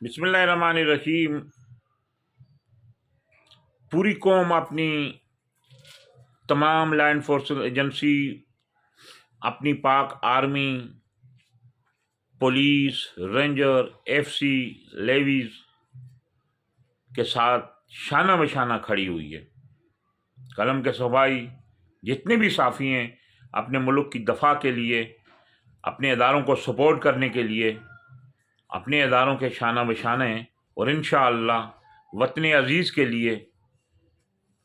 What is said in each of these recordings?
बिस्मिल्लाहिर्रहमानिर्रहीम। पूरी कौम अपनी तमाम लैंड फोर्सेस एजेंसी, अपनी पाक army, police, ranger, FC, levies के साथ शाना बशाना खड़ी हुई है। कलम के सफाई जितने भी साफ़ी हैं अपने मुल्क की दफ़ा के लिए, अपने इदारों को सपोर्ट करने के लिए, अपने इदारों के शाना बशाना हैं और इंशाअल्लाह वतन अज़ीज़ के लिए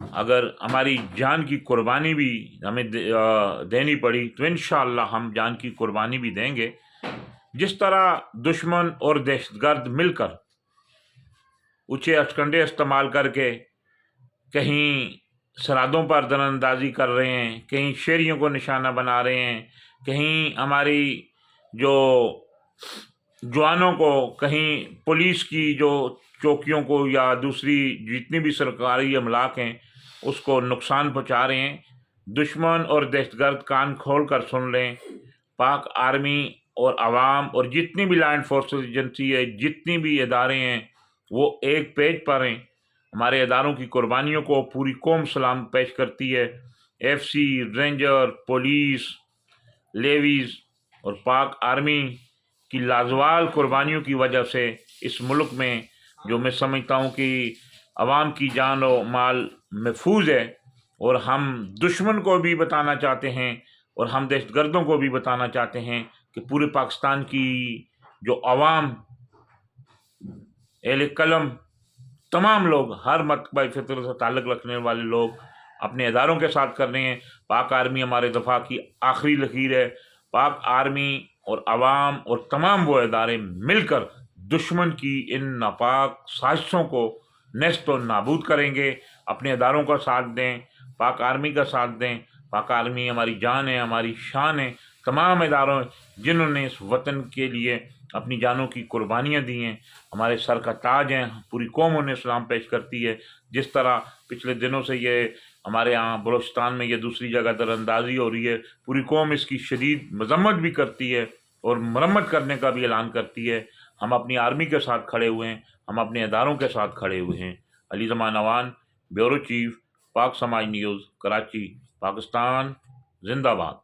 अगर हमारी जान की कुर्बानी भी हमें देनी पड़ी तो इंशाअल्लाह हम जान की कुर्बानी भी देंगे। जिस तरह दुश्मन और दहशतगर्द मिलकर ऊँचे अचकंडे इस्तेमाल करके कहीं सरहदों पर दरअंदाजी कर रहे हैं, कहीं शहरियों को निशाना बना रहे हैं, कहीं हमारी जो जवानों को, कहीं पुलिस की जो चौकियों को या दूसरी जितनी भी सरकारी अमलाक हैं उसको नुकसान पहुंचा रहे हैं। दुश्मन और दहशतगर्द कान खोल कर सुन लें। पाक आर्मी और आवाम और जितनी भी लैंड फोर्सेस एजेंसी है, जितनी भी इदारे हैं, वो एक पेज पर हैं। हमारे इदारों की कुर्बानियों को पूरी कौम सलाम पेश करती है। एफसी, रेंजर, पुलिस, लेवीज़ और पाक आर्मी की लाजवाल कुर्बानियों की वजह से इस मुल्क में जो मैं समझता हूँ कि अवाम की जान और माल महफूज है। और हम दुश्मन को भी बताना चाहते हैं और हम दहशतगर्दों को भी बताना चाहते हैं कि पूरे पाकिस्तान की जो अवाम, एहले कलम, तमाम लोग, हर मतबा फितर से ताल्लुक़ रखने वाले लोग अपने इदारों के साथ कर रहे हैं। पाक आर्मी हमारे दफ़ा की आखिरी लकीर है। पाक आर्मी और आवाम और तमाम वो इदारे मिलकर दुश्मन की इन नापाक साजिशों को नेस्त और नाबूद करेंगे। अपने इदारों का साथ दें, पाक आर्मी का साथ दें। पाक आर्मी हमारी जान है, हमारी शान है। तमाम इदारों जिन्होंने इस वतन के लिए अपनी जानों की कुर्बानियाँ दी हैं, हमारे सर का ताज हैं। पूरी कौम उन्हें सलाम पेश करती है। जिस तरह पिछले दिनों से ये हमारे यहाँ बलूचिस्तान में ये दूसरी जगह दरअंदाजी हो रही है, पूरी कौम इसकी शदीद मजम्मत भी करती है और मरम्मत करने का भी ऐलान करती है। हम अपनी आर्मी के साथ खड़े हुए हैं, हम अपने इदारों के साथ खड़े हुए हैं। अली ज़मान अवान, ब्यूरो चीफ, पाक समाज न्यूज़, कराची, पाकिस्तान, जिंदाबाद।